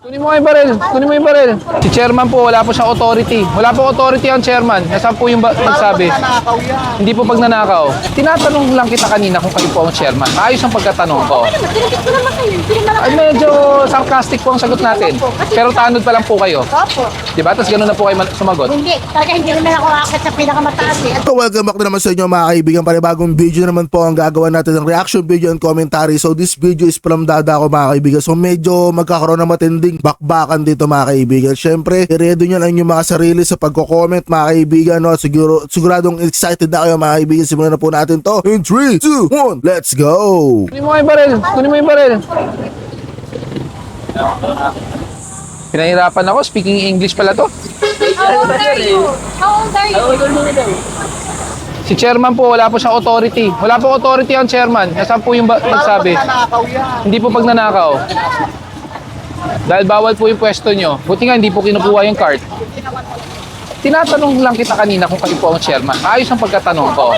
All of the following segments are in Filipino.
Kunin mo yung baril. Kunin mo yung baril. Si chairman po, wala po siyang authority. Wala po authority ang chairman. Nasaan po yung nagsabi? Hindi po pag nanakaw. Tinatanong lang kita kanina kung kayo po ang chairman. Ayos ang pagkatanong ko. Ay, medyo sarcastic po ang sagot natin. Pero tanod pa lang po kayo. Opo. Diba? Tapos gano'n na po kayo sumagot. Hindi. Talaga hindi naman ako akit sa pinakamataas eh. So welcome back na naman sa inyo mga kaibigan. Panibagong video naman po ang gagawa natin ng reaction video and commentary. So this video is from Dada ko mga kaibigan. So medyo magkakaroon ng matinding bakbakan dito mga kaibigan. Syempre, i-ready nyo lang yung mga sarili sa pagko-comment mga kaibigan. No? Siguradong excited na kayo mga kaibigan. Simulan na po natin to. In 3, 2, 1, let's go! Kunin mo yung baril. Kunin mo yung baril. Pinahirapan ako. Speaking English pala to. How old are you? How old are you? Si chairman po, wala po siyang authority. Wala po authority ang chairman. Nasaan po yung nagsabi? Hindi po pag nanakaw. Dahil bawal po yung pwesto nyo. Buti nga hindi po kinukuha yung cart. Tinatanong lang kita kanina kung kayo po ang chairman. Ayos ang pagkatanong ko.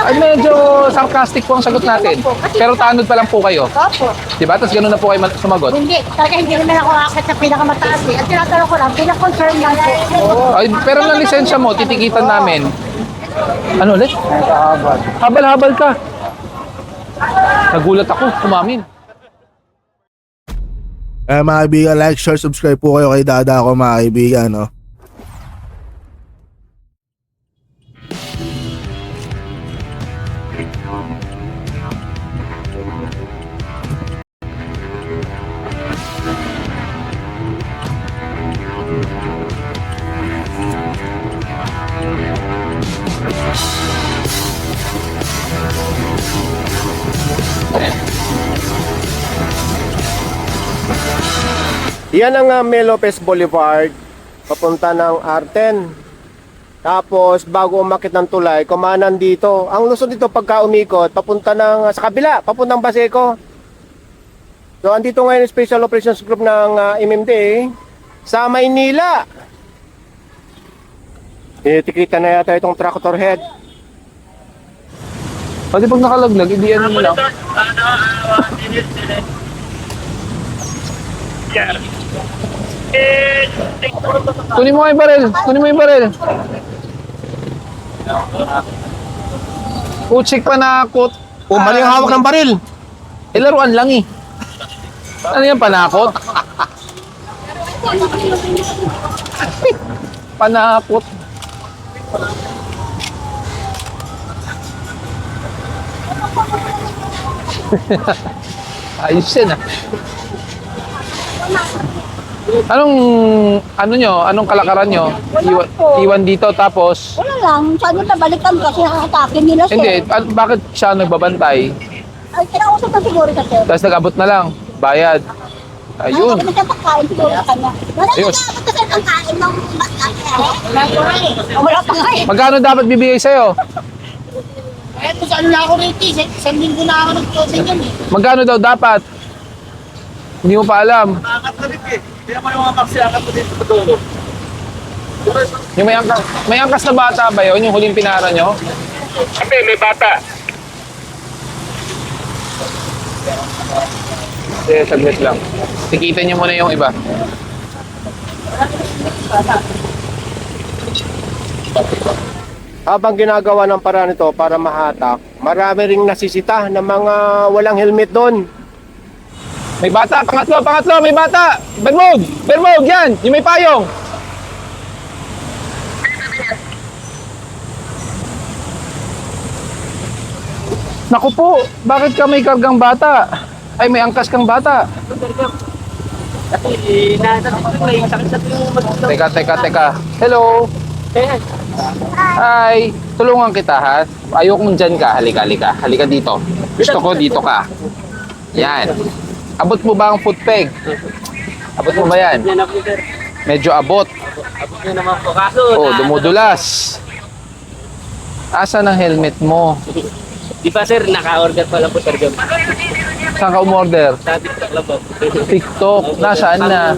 Ay, medyo sarcastic po ang sagot natin. Pero tanod pa lang po kayo. Opo. Diba? Tapos gano'n na po kayo sumagot. Hindi. Talaga hindi naman ako akit sa pinakamataas eh. At tinatanong ko lang, pinakoncern lang po. Ay, pero ng lisensya mo, titikitan namin. Ano ulit? Habal-habal ka. Nagulat ako, kumamin. Mga kaibigan, like, share, subscribe po kayo kay Dada ko mga kaibigan. No? Yan ang Mel Lopez Boulevard, papunta ng R10. Tapos bago umakit ng tulay, kumanan dito. Ang lusot dito pagka umikot, papunta ng sa kabila, papuntang Baseco. So andito ngayon yung Special Operations Group ng MMDA sa Maynila. Tikita na yata itong tractor head. Pati pag nakalaglag, hindi ano mo lang. Kunin mo yung baril. Kunin mo yung baril. Utsik panakot. Mali ang hawak ng baril. Laruan lang eh. Ano yan, panakot? Panakot. Ayos yan ah. Anong kalakaran nyo? Iwan dito tapos? Wala lang. Sabi na balikan kasi nakatake nila sir. Hindi, bakit siya nagbabantay? Ay, kinausap na siguro sa sir. Tapos nag-abot na lang, bayad. Ayun. Nakakabit na pagkain siguro sa kanya. Wala Ayos. na dapat kasi ang kain ng wala pa nga eh. Magkano dapat bibigay sa'yo? Eto sa ano na ako rito eh. Isang linggo na ako nag-closing yan eh. Magkano daw dapat? Hindi mo pa alam. Kaya mo yung mga maksiakat mo dito sa dulo. Yung may angkas na bata ba yun? Yung huling pinara nyo? Kasi may bata. Sige, saglit lang. Tikitan nyo muna yung iba. Habang ginagawa ng paraan ito para mahatak, marami ring nasisita ng mga walang helmet doon. May bata! Pangatlo! Pangatlo! May bata! Bermog! Bermog! Yan! Yung may payong! Naku po! Bakit ka may kargang bata? Ay, may angkas kang bata. Teka. Hello! Hi! Tulungan kita ha. Ayokong dyan ka. Halika. Halika dito. Gusto ko dito ka. Yan. Abot mo ba ang foot peg? Abot mo ba yan? Medyo abot. Abot nyo naman po. Kaso, Oh, dumudulas. Asa ng helmet mo? di ba sir, naka-order pa lang po sir. Saan ka umorder? Sa TikTok lang po. TikTok. Nasaan na?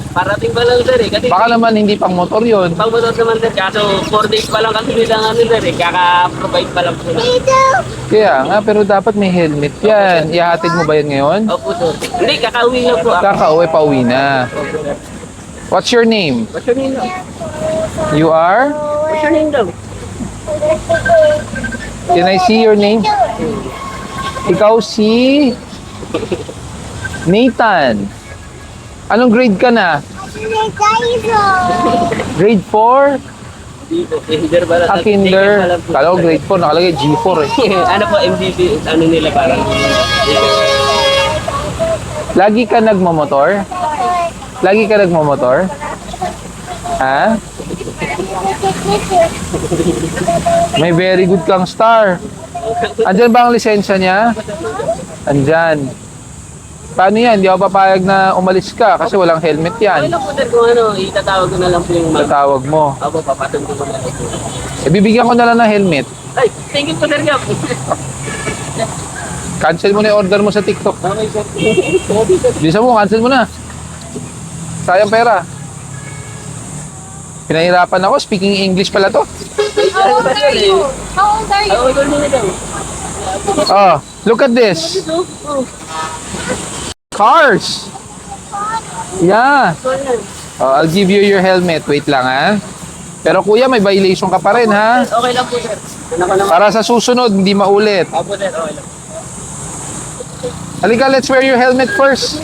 Parating pa lang sir eh. Kasi Baka naman hindi pang motor yun. pang motor naman sir. Kaso 4 days pa lang kasi nilang ano sir eh. Kaka-provide pa lang po na. Kaya nga, pero dapat may helmet yan. Ihahatid mo ba yan ngayon? Opo sir. Hindi, kakauwi lang po ako. Kakauwi, pauwi na. What's your name? What's your name daw? You are? What's your name daw? Can I see your name? Ikaw si Nathan. Anong grade ka na? Grade 4? Dito. Kinder ba lang? Kinder. Kala ko grade 4, nakalagay G4 eh. Ano po, MVP, ano nila parang. Lagi ka nagmamotor? Lagi ka nagmamotor? Ha? May very good kang star. Andyan ba ang lisensya niya? Andyan. Paano yan? Hindi ako papayag na umalis ka kasi walang helmet Okay yan. lang po sir kung ano, itatawag ko na lang po yung Tatawag mo. Opo, papatun ko na lang po. Bibigyan ko na lang ng helmet. Ay, thank you po sir Gab. Cancel mo na yung order mo sa TikTok. Okay sir. Sorry sir. Bisa mo, cancel mo na. Sayang pera. Pinahirapan ako. Speaking English pala to. How old are you? How old are you? Ako ikaw nila daw. Oh, look at this. Cars. Yeah. Oh, I'll give you your helmet. Wait lang ha. Pero kuya, may violation ka pa rin ha. Okay lang po sir. Ano ko naman? Para sa susunod, hindi maulit. Opo sir, okay lang. Halika, let's wear your helmet first.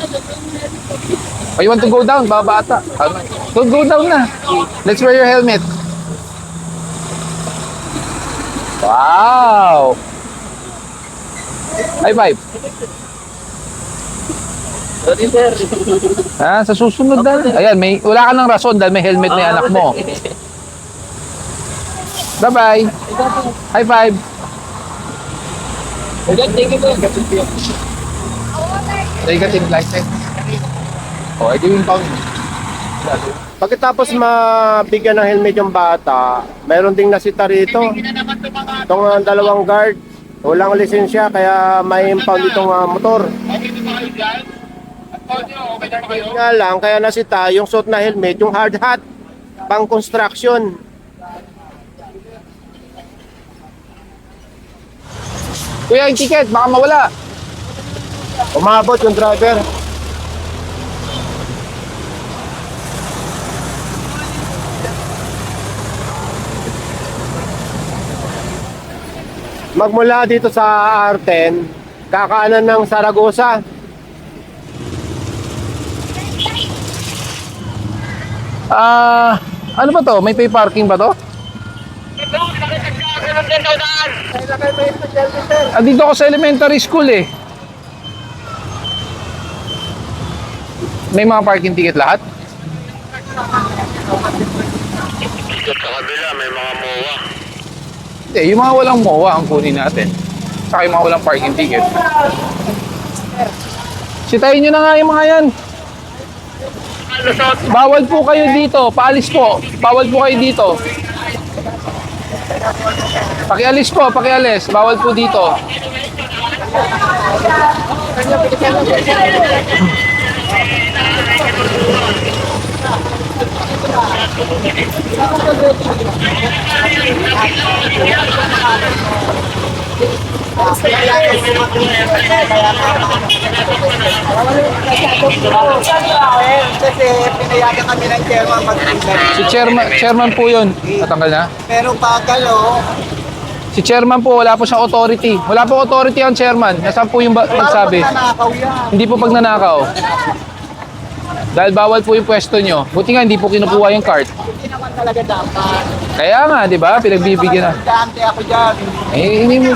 Oh, you want to go down? Babata. Don't go down na. Let's wear your helmet. Wow! High five. Sorry sir. Ha? Sa susunod na. Ayan, wala ka ng rason dahil may helmet na yung anak mo. Bye-bye. High five. Thank you po. Negative license. Oh, ito yung pound. Pagkatapos mabigyan ng helmet yung bata, mayroon ding nasita rito. Itong dalawang guard, walang lisensya kaya may impound itong motor. Nga lang, kaya nasita yung suot na helmet, yung hard hat, pang construction. Kuya, yung ticket, baka mawala. Umabot yung driver. Magmula dito sa R10, kakaanan ng Saragosa. Ano ba to? May pay parking ba to? Dito ako sa elementary school eh. May mga parking ticket lahat? Sa kabila, may mga MOA. Hindi, yung mga walang MOA ang kunin natin. Saka yung mga walang parking ticket. Sitayin nyo na nga yung mga yan. Bawal po kayo dito. Paalis po. Bawal po kayo dito. Pakialis po, pakialis. Bawal po dito. Kasi pinayagan kami ng chairman mag-ilan. Si chairman po yun. Natanggal na? Pero pagkalo, Si chairman po, wala po siyang authority. Wala po authority ang chairman. Nasaan po yung nagsabi? nanakaw yan. Hindi po pag nanakaw. Dahil bawal po yung pwesto nyo. Buti nga hindi po kinukuha yung cart. Hindi naman talaga dapat. Kaya nga, di ba? Pinagbibigyan na. Dante ako dyan. Eh, hindi mo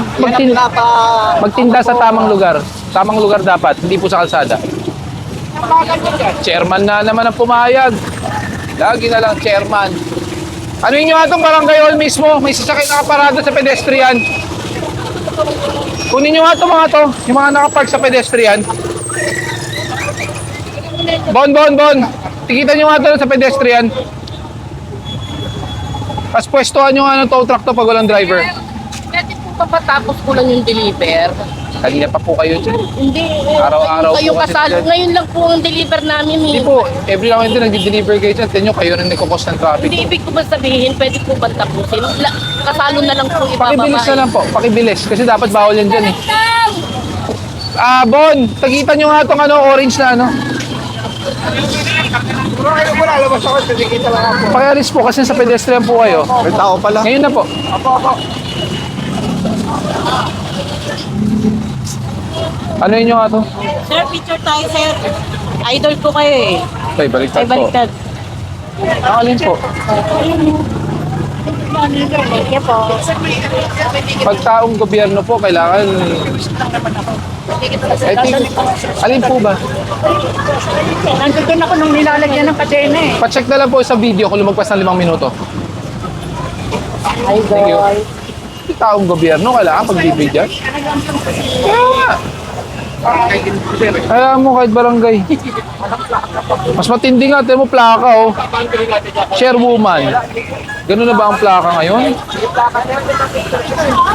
magtinda sa tamang lugar. Tamang lugar dapat, hindi po sa kalsada. Chairman na naman ang pumayag. Lagi na lang chairman. Ano yun nga itong barangay hall mismo? May sasakyan nakaparado sa pedestrian. Kunin nyo nga ito mga to. Yung mga nakapark sa pedestrian. Bon. Tikita nyo nga ito sa pedestrian. Tapos pwestuhan nyo nga ng tow truck to pag walang driver. Pwede po ba matapos ko lang yung deliver? Kanina pa po kayo dyan. Hindi. Araw-araw kayo po kasi kasalo. dyan. Ngayon lang po ang deliver namin. Hindi po, every now and then nag-deliver kayo dyan. Tignan nyo, kayo rin nagkukos ng traffic. Hindi ibig ko ba sabihin, pwede po ba tapusin? Kasalo na lang po Pakibilis na ibababa. lang po, pakibilis. Kasi dapat bawal yan dyan eh. Bon, tagitan nyo nga itong orange na ano. Wala, labas ako, nakikita lang ako. Pakialis po kasi sa pedestrian po kayo. May tao pala. Ngayon na po. Ano yun nga to? Sir, picture tayo, sir. Idol ko kayo eh. Ay, baliktad Ay, po. baliktad. Nakalin po. Thank you po. Pag taong gobyerno po, kailangan... I think, alin po ba? Nandun ako nung nilalagyan ng kadena eh. Pa-check na lang po sa video kung lumagpas ng 5 minuto. Thank you. Taong gobyerno, kailangan pagbibigyan. Kaya nga. Alam mo kahit barangay. Mas matindi nga, tingnan mo plaka oh. Chairwoman. Ganun na ba ang plaka ngayon?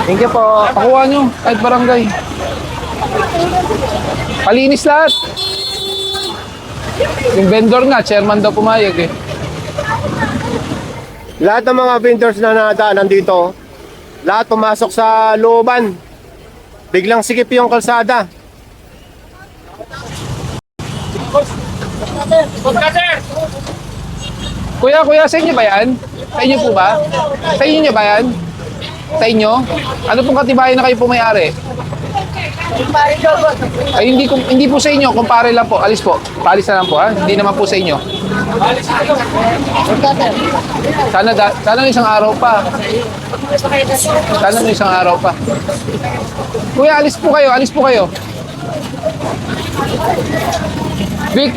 Thank you po. Pakuha nyo, kahit barangay. Palinis lahat. Yung vendor nga, chairman daw pumayag eh. Lahat ng mga vendors na nadaanan dito, lahat pumasok sa looban. Biglang sikip yung kalsada. Kuya, sa inyo ba yan? Sa inyo po ba? Sa inyo ba yan? Sa inyo? Ano pong katibayan na kayo po may-ari? Ay, hindi po sa inyo. Kumpare lang po. Alis po. Paalis na lang po ha. Hindi naman po sa inyo. Sana isang araw pa. Sana isang araw pa. Kuya, alis po kayo. Alis po kayo. Vic.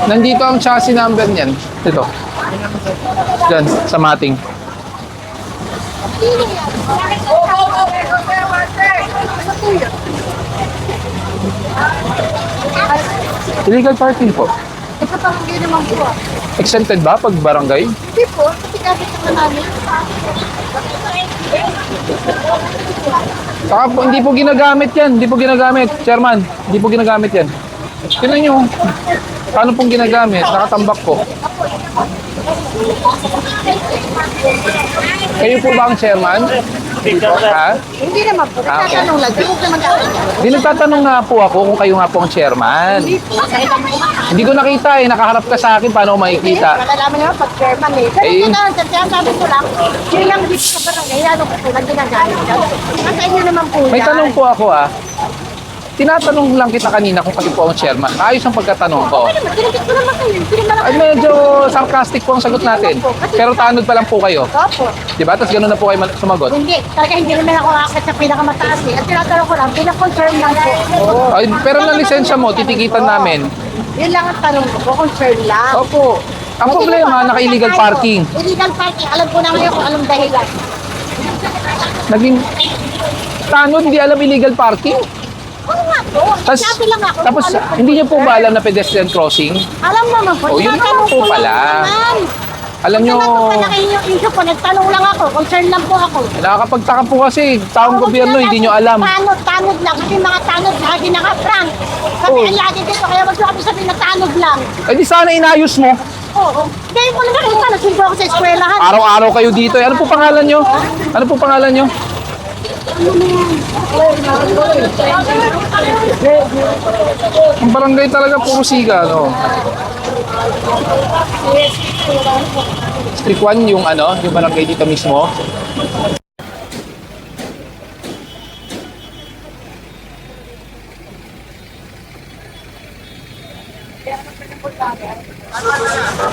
Nandito ang chassis number niyan. Ito. Diyan, sa mating. Illegal parking po. Ito pa hindi naman po. Exempted ba pag barangay? Hindi po, kasi kapit naman namin. Saka po, hindi po ginagamit yan. Hindi po ginagamit. Chairman, hindi po ginagamit yan. Tingnan nyo. Paano pong ginagamit? Nakatambak po. Kayo po ba ang chairman? Ha? Hindi naman po, okay. nagtatanong lang. Hindi po naman dapat. Di nagtatanong nga po ako kung kayo nga po ang chairman. Hindi ko nakita eh. Nakaharap ka sa akin. Paano ko makikita? Malalaman naman pag chairman eh. Pero Eh, ito na, kaya sabi ko lang, yun lang dito sa barangay, ano ko po, lang ginagamit. Nasa inyo naman po May yan. tanong po ako ah. Tinatanong lang kita kanina kung kayo po ang chairman. Ayos ang pagkatanong ko. Ano naman, tinigit ko naman kayo. Hindi naman Ay, medyo sarcastic po ang sagot natin. Pero tanod pa lang po kayo. Opo. Diba? Tapos gano'n na po kayo sumagot. Hindi, talaga hindi naman ako akit sa pinakamataas eh. At tinatanong ko lang, pinakonfirm lang po. Ay, pero na lisensya mo, titikitan namin. Yun lang ang tanong ko, confirm lang. Opo. Ang problema, naka-illegal parking. Illegal parking, alam ko na ngayon kung anong dahilan. Naging tanod, hindi alam illegal parking. Oo nga po, Tas, sabi lang ako. tapos, kung ano- hindi niyo po ba alam na pedestrian crossing? Alam naman po, Oh, yun tinatanong naman po ko lang pala. naman. Alam Hindi niyo, naman po malaki yung issue ko, nagtanong lang ako, concern lang po ako. nakakapagtaka po kasi, taong gobyerno, hindi niyo alam. Tanod lang, kasi mga tanod lagi naka-prank. Kami Oh. ang lagi dito, kaya wag kami sabihin na tanod lang. Eh di sana inayos mo. Oo. Dahil mo naman kita, nagsundo ako sa eskwelahan. Araw-araw kayo dito. Eh, ano po pangalan niyo? Ano po pangalan niyo? Ang barangay talaga puro siga, no? Strict 1 yung yung barangay dito mismo.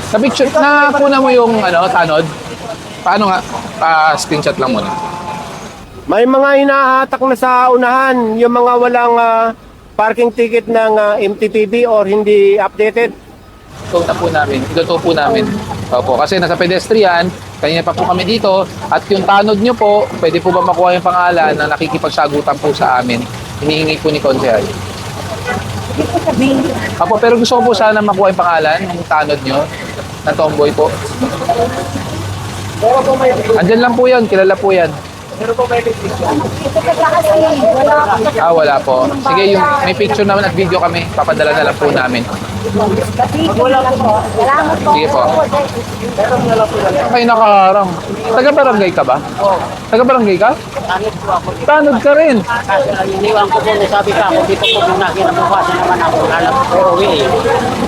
Sa picture, nakuna mo yung tanod? Paano nga? Pa-screenshot lang muna. May mga hinahatak na sa unahan, yung mga walang parking ticket ng MTPB or hindi updated. Ituto po namin. Ituto po namin. Opo, kasi nasa pedestrian, kanina pa po kami dito, at yung tanod nyo po, pwede po ba makuha yung pangalan na nakikipagsagutan po sa amin? Hinihingi po ni Konsehal. Opo, pero gusto ko po sana makuha yung pangalan ng tanod nyo. na tomboy po. Pero po may Andyan lang po yan, kilala po yan. pero po may picture. Ito kasi, wala akong Ah, wala po. Sige, yung may picture naman at video kami, papadala na lang po namin. Salamat po. Sige po. Ay, nakaharang. Taga-barangay ka ba? Taga-barangay ka? Tanod ka rin. Iniwan ko po, sabi ka ako, dito po muna kinabukasan naman ako. Alam ko, uwi eh.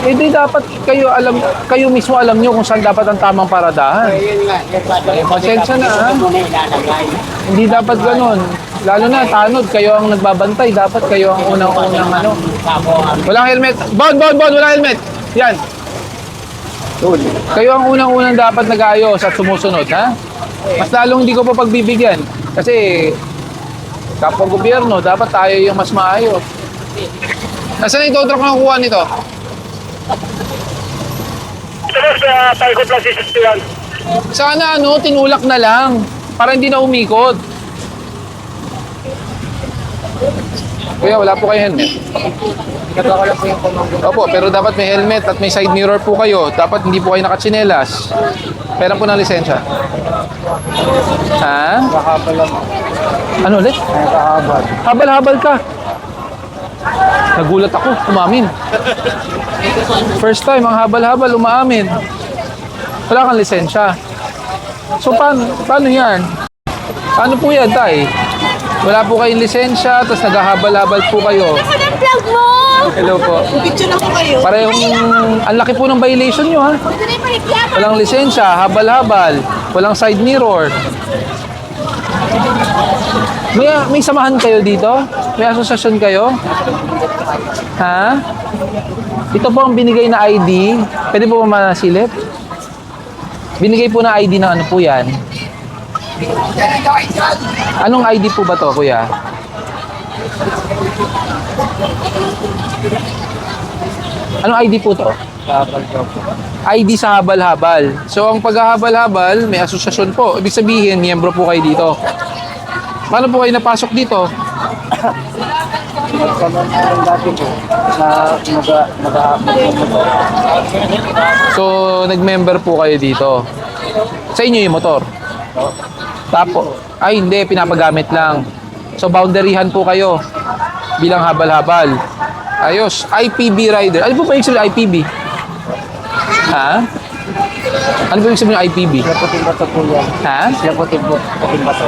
Eh di dapat kayo mismo alam nyo kung saan dapat ang tamang paradahan. Yun nga, Pasensya na, ha? muna ilalagay. Hindi dapat ganun. Lalo na tanod, kayo ang nagbabantay. Dapat kayo ang unang-unang ano. Ako, Walang helmet. Bon, walang helmet. Yan. Kayo ang unang-unang dapat nag-aayos at sumusunod, ha? Mas lalong hindi ko pa pagbibigyan. Kasi kapwa gobyerno, dapat tayo yung mas maayos. Nasaan ito truck na kukuha nito? Sana ano, tinulak na lang para hindi na umikot. Kuya, wala po kayo helmet. Opo, pero dapat may helmet at may side mirror po kayo. Dapat hindi po kayo nakatsinelas. Pera po ng lisensya. Ha? Ano ulit? Habal-habal ka. Nagulat ako, umamin. First time, ang habal-habal, umaamin. Wala kang lisensya. So, paano yan? Paano po yan, tay? Wala po kayong lisensya, tapos naghahabal-habal po kayo. Ano ang vlog mo? Hello po. Picture na po kayo. Parehong, ang laki po ng violation nyo, ha? Ito na yung pahigyama. Walang lisensya, habal-habal, walang side mirror. May samahan kayo dito? May asosasyon kayo? Ha? Ito po ang binigay na ID. Pwede po ba manasilip? Binigay po na ID ng ano po yan? Anong ID po ba to, kuya? Anong ID po to? ID sa habal-habal. So, ang paghahabal-habal, may asosasyon po. Ibig sabihin, miyembro po kayo dito. Paano po kayo napasok dito? So, nag-member po kayo dito. Sa inyo yung motor? Tapo. Ay, hindi. Pinapagamit lang. So, boundaryhan po kayo bilang habal-habal. Ayos. IPB rider. Ano po ba yung sabihin IPB? Ha? Ano po yung sabihin ng IPB? puting bato po yan. Ha? Sila puting bato.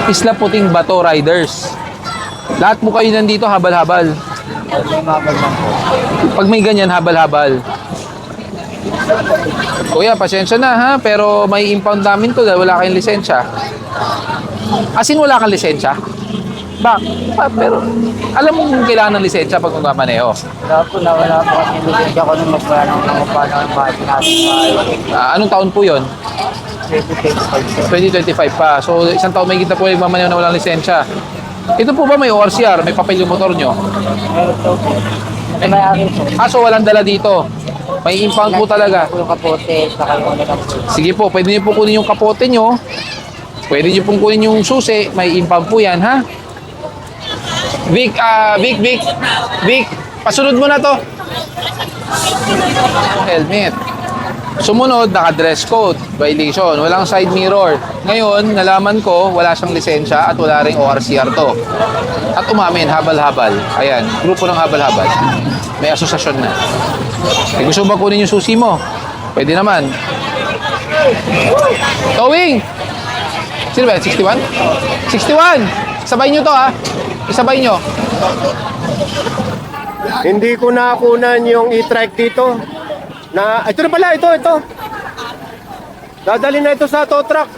Isla Puting Bato Riders. Lahat po kayo nandito habal-habal. Pag may ganyan, habal-habal. Kuya, pasensya na ha, pero may impound namin to dahil wala kayong lisensya. As in, wala kang lisensya? Pero alam mo kung kailangan ng lisensya pag magmamaneho. Wala po kasi lisensya ko nung magpaano ng bahay natin. Anong taon po yon? 2025 pa. So, isang taon may kita po yung magmamaneho na walang lisensya. Ito po ba may ORCR? May papel yung motor nyo? Meron to po. Ito may akin po. So walang dala dito. May impound po talaga. Yung kapote, saka yung ano lang po. Sige po, pwede niyo po kunin yung kapote nyo. Pwede niyo pong kunin yung susi. May impound po yan, ha? Vic, pasunod mo na to. Helmet. Sumunod, naka-dress code, violation, walang side mirror. Ngayon, nalaman ko, wala siyang lisensya at wala ring ORCR to. At umamin, habal-habal. Ayan, grupo ng habal-habal. May asosasyon na. Eh, gusto ba kunin yung susi mo? Pwede naman. Towing! Sino ba yan? 61? 61! Sabay nyo to, ha? Isabay nyo. Hindi ko nakunan yung e-trike dito. Ito na pala, ito. Dadali na ito sa tow truck.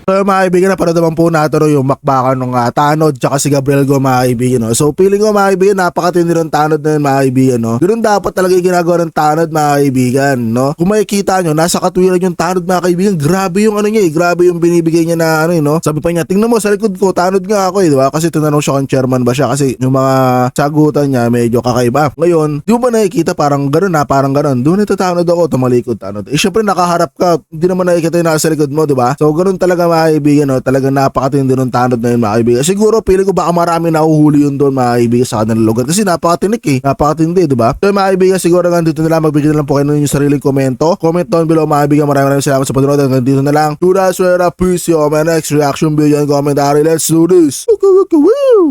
So mga kaibigan, napanood naman po natin yung makbakan ng Tanod tsaka si Gabriel Go mga kaibigan. No? So feeling ko mga kaibigan, napakatindi ng Tanod na yun mga kaibigan. No? Ganun dapat talaga yung ginagawa ng Tanod mga kaibigan. No? Kung makikita nyo, nasa katwiran yung Tanod mga kaibigan. Grabe yung ano niya grabe yung binibigay niya na ano no? Sabi pa niya, tingnan mo sa likod ko, Tanod nga ako diba? Kasi tinanong siya kung chairman ba siya kasi yung mga sagutan niya medyo kakaiba. Ngayon, di mo ba nakikita parang ganun na, parang ganun. Doon ito Tanod ako, tumalikod Tanod. Eh syempre nakaharap ka, hindi naman nakikita yung nasa likod mo diba? So ganun talaga mga kaibigan, no, talagang napakatindi ng tanod na yun mga kaibigan. Siguro pili ko baka marami nahuhuli yun doon mga kaibigan sa kanilang lugar kasi napakatinik napakatindi, di ba? So mga kaibigan, siguro hanggang dito na lang, magbigay na lang po kayo ng inyong sariling komento. Comment down below mga kaibigan. Maraming salamat sa panonood. Hanggang dito na lang. Duda, swear, peace, yo, my next reaction video and commentary. Let's do this. Okay, okay, woo!